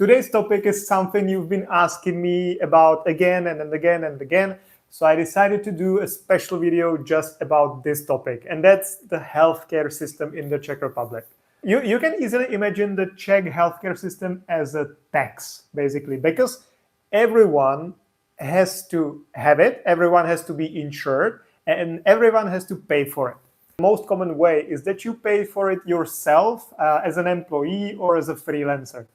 Today's topic is something you've been asking me about again and again and again. So I decided to do a special video just about this topic, and that's the healthcare system in the Czech Republic. You can easily imagine the Czech healthcare system as a tax, basically, because everyone has to have it, everyone has to be insured, and everyone has to pay for it. The most common way is that you pay for it yourself as an employee or as a freelancer.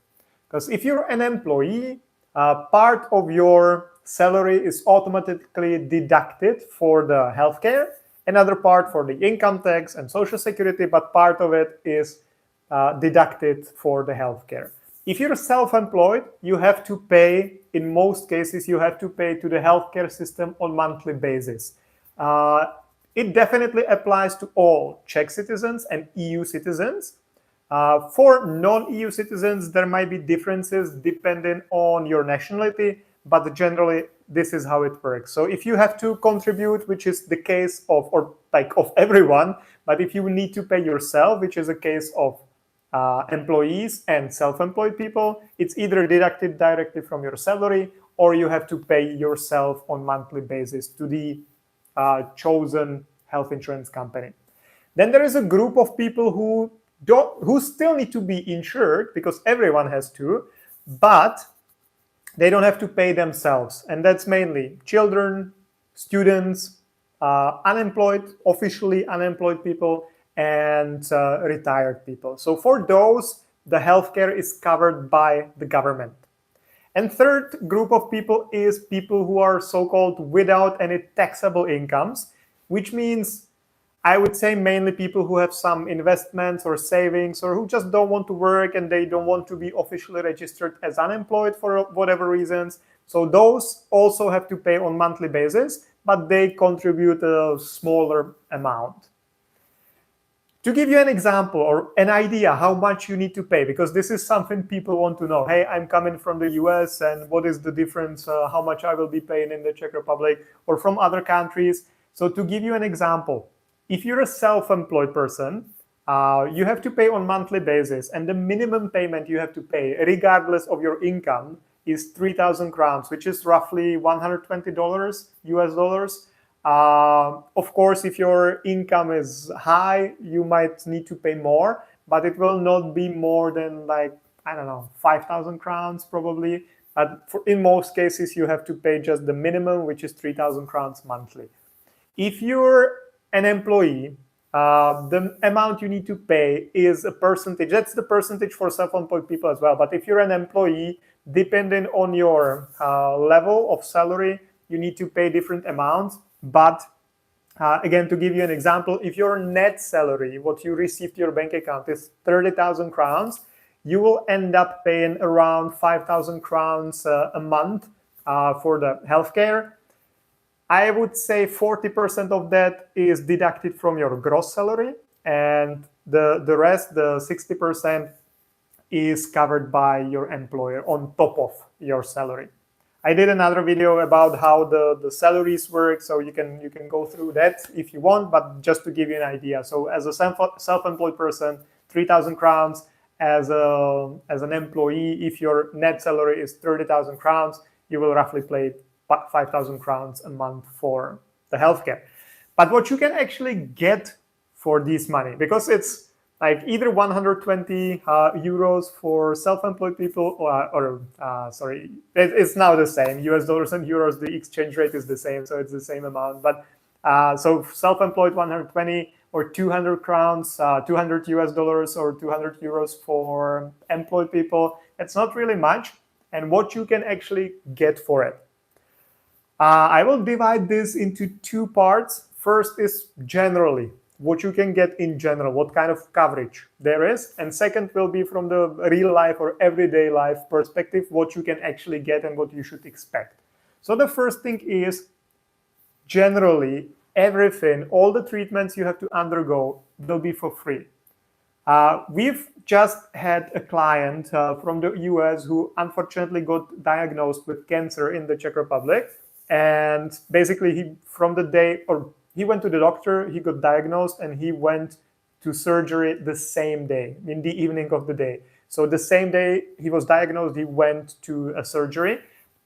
Because if you're an employee, part of your salary is automatically deducted for the healthcare, another part for the income tax and social security, but part of it is deducted for the healthcare. If you're self-employed, you have to pay, in most cases, you have to pay to the healthcare system on monthly basis. It definitely applies to all Czech citizens and EU citizens. For non-EU citizens, there might be differences depending on your nationality, but generally this is how it works. So if you have to contribute, which is the case of everyone, but if you need to pay yourself, which is a case of employees and self-employed people, it's either deducted directly from your salary or you have to pay yourself on monthly basis to the chosen health insurance company. Then there is a group of people who still need to be insured because everyone has to, but they don't have to pay themselves. And that's mainly children, students, unemployed, officially unemployed people, and retired people. So for those, the healthcare is covered by the government. And third group of people is people who are so-called without any taxable incomes, which means I would say mainly people who have some investments or savings or who just don't want to work and they don't want to be officially registered as unemployed for whatever reasons. So those also have to pay on monthly basis, but they contribute a smaller amount. To give you an example or an idea how much you need to pay, because this is something people want to know. Hey, I'm coming from the US and what is the difference, how much I will be paying in the Czech Republic or from other countries. So to give you an example, if you're a self-employed person, you have to pay on monthly basis, and the minimum payment you have to pay, regardless of your income, is 3,000 crowns, which is roughly $120 US dollars. Of course, if your income is high, you might need to pay more, but it will not be more than 5,000 crowns probably. But in most cases, you have to pay just the minimum, which is 3,000 crowns monthly. If you're an employee, the amount you need to pay is a percentage. That's the percentage for self-employed people as well. But if you're an employee, depending on your level of salary, you need to pay different amounts. But again, to give you an example, if your net salary, what you receive to your bank account is 30,000 crowns, you will end up paying around 5,000 crowns a month for the healthcare. I would say 40% of that is deducted from your gross salary, and the rest, the 60%, is covered by your employer on top of your salary. I did another video about how the salaries work, so you can go through that if you want, but just to give you an idea. So as a self-employed person, 3,000 crowns. As an employee, if your net salary is 30,000 crowns, you will roughly pay 5,000 crowns a month for the healthcare. But what you can actually get for this money, because it's like either 120 euros for self-employed people, sorry, it's now the same. US dollars and euros, the exchange rate is the same, so it's the same amount. But so self-employed 120 or 200 crowns, 200 US dollars or 200 euros for employed people. It's not really much. And what you can actually get for it. I will divide this into two parts. First is generally, what you can get in general, what kind of coverage there is. And second will be from the real life or everyday life perspective, what you can actually get and what you should expect. So the first thing is generally everything, all the treatments you have to undergo will be for free. We've just had a client from the US who unfortunately got diagnosed with cancer in the Czech Republic. And basically he went to the doctor, he got diagnosed, and he went to surgery the same day, in the evening of the day. So the same day he was diagnosed, he went to a surgery,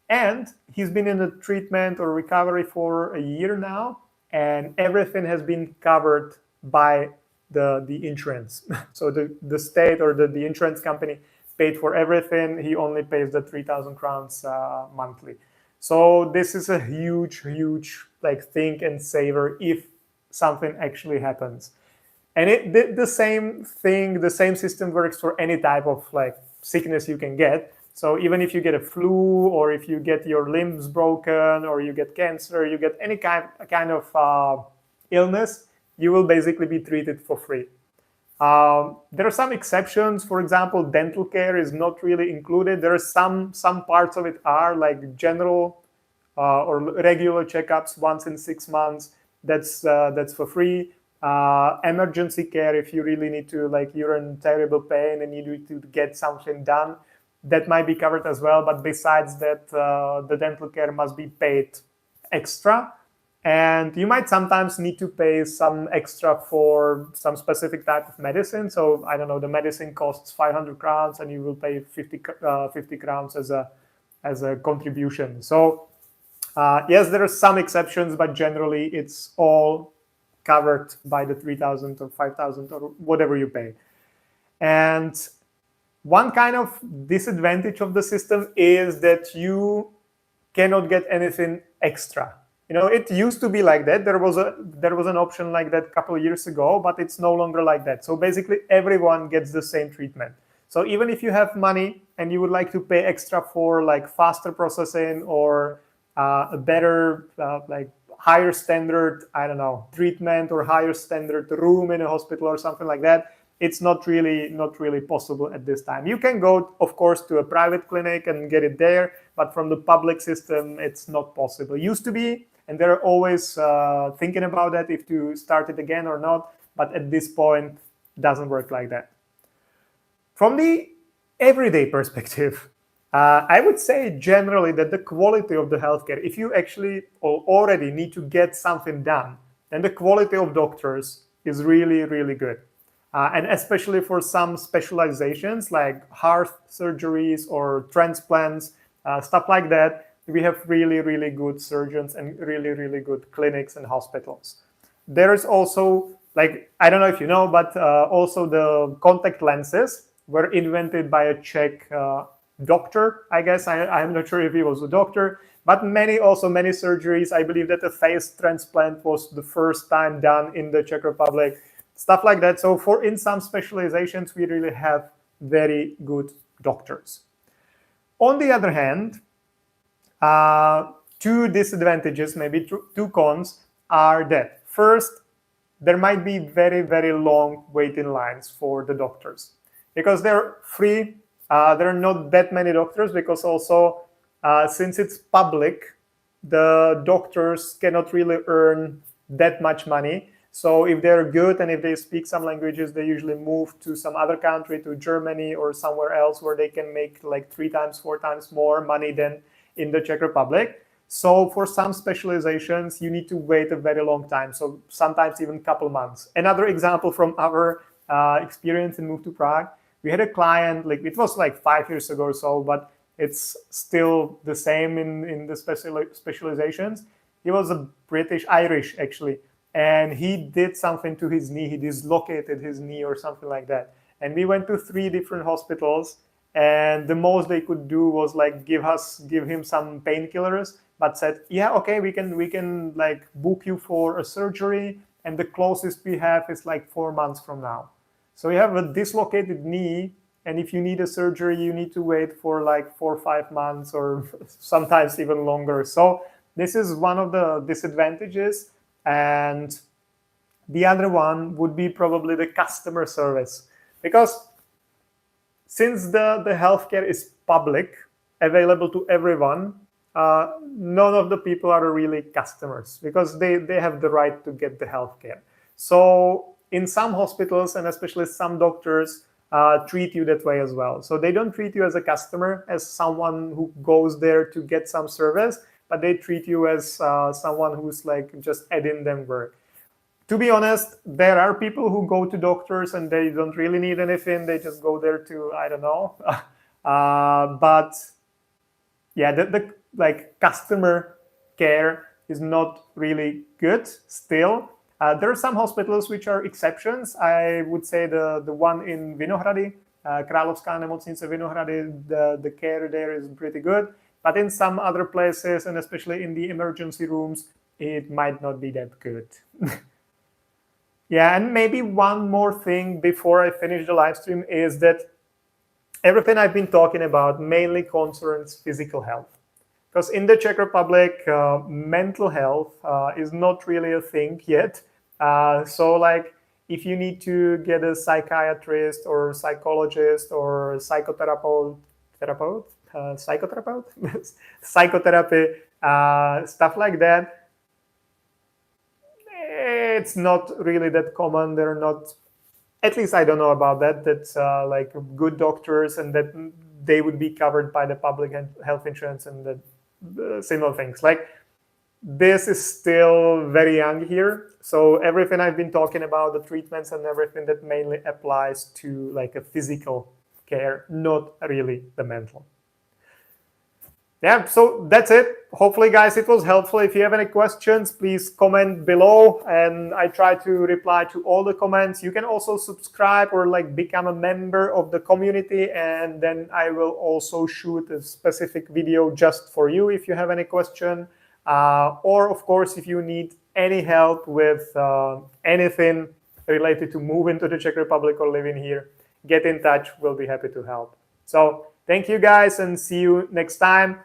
and he's been in a treatment or recovery for a year now, and everything has been covered by the insurance. So the state or the insurance company paid for everything. He only pays the 3,000 crowns monthly. So this is a huge like thing and saver if something actually happens. And the same thing, the same system works for any type of like sickness you can get. So even if you get a flu, or if you get your limbs broken, or you get cancer, you get any kind of illness, you will basically be treated for free. There are some exceptions. For example, dental care is not really included. There are some parts of it are like general or regular checkups once in 6 months. That's for free. Emergency care, if you really need to, like, you're in terrible pain and you need to get something done, that might be covered as well. But besides that, the dental care must be paid extra. And you might sometimes need to pay some extra for some specific type of medicine. So I don't know, the medicine costs 500 crowns and you will pay 50 crowns as a contribution. So yes, there are some exceptions, but generally it's all covered by the 3,000 or 5,000 or whatever you pay. And one kind of disadvantage of the system is that you cannot get anything extra. You know, it used to be like that. There was an option like that a couple of years ago, but it's no longer like that. So basically everyone gets the same treatment. So even if you have money and you would like to pay extra for like faster processing or a better, like higher standard, I don't know, treatment or higher standard room in a hospital or something like that, it's not really possible at this time. You can go, of course, to a private clinic and get it there, but from the public system, it's not possible. It used to be, and they're always thinking about that, if to start it again or not, but at this point, it doesn't work like that. From the everyday perspective, I would say generally that the quality of the healthcare, if you actually already need to get something done, then the quality of doctors is really good. And especially for some specializations like heart surgeries or transplants, stuff like that, we have really good surgeons and really good clinics and hospitals. There is also, like, I don't know if you know, but also the contact lenses were invented by a Czech doctor, I guess. I'm not sure if he was a doctor, but many surgeries. I believe that a face transplant was the first time done in the Czech Republic, stuff like that. So in some specializations, we really have very good doctors. On the other hand, two disadvantages, maybe two cons, are that first, there might be very long waiting lines for the doctors because they're free. There are not that many doctors because also since it's public, the doctors cannot really earn that much money. So if they're good and if they speak some languages, they usually move to some other country, to Germany or somewhere else where they can make like 3 times, 4 times more money than in the Czech Republic. So for some specializations, you need to wait a very long time. So sometimes even a couple months. Another example from our experience in Move to Prague, we had a client, like it was like 5 years ago or so, but it's still the same in the specializations. He was a Irish actually, and he did something to his knee. He dislocated his knee or something like that. And we went to 3 different hospitals, and the most they could do was like give him some painkillers, but said, yeah, okay, we can like book you for a surgery, and the closest we have is like 4 months from now. So you have a dislocated knee, and if you need a surgery, you need to wait for like 4 or 5 months or sometimes even longer. So this is one of the disadvantages. And the other one would be probably the customer service, because since the healthcare is public, available to everyone, none of the people are really customers because they have the right to get the healthcare. So in some hospitals, and especially some doctors, treat you that way as well. So they don't treat you as a customer, as someone who goes there to get some service, but they treat you as someone who's like just adding them work. to be honest, there are people who go to doctors and they don't really need anything. They just go there to, I don't know. But yeah, the like customer care is not really good still. There are some hospitals which are exceptions. I would say the one in Vinohrady, Královská nemocnice Vinohrady, the care there is pretty good. But in some other places, and especially in the emergency rooms, it might not be that good. Yeah, and maybe one more thing before I finish the live stream is that everything I've been talking about mainly concerns physical health. Because in the Czech Republic, mental health is not really a thing yet. So like if you need to get a psychiatrist or psychologist or psychotherapy, stuff like that, it's not really that common. They're not, at least I don't know about that, that's like good doctors and that they would be covered by the public health insurance and the similar things. Like this is still very young here. So everything I've been talking about, the treatments and everything, that mainly applies to like a physical care, not really the mental. Yeah, so that's it. Hopefully, guys, it was helpful. If you have any questions, please comment below and I try to reply to all the comments. You can also subscribe or like become a member of the community, and then I will also shoot a specific video just for you if you have any question. Or of course, if you need any help with anything related to moving to the Czech Republic or living here, get in touch. We'll be happy to help. So thank you guys and see you next time.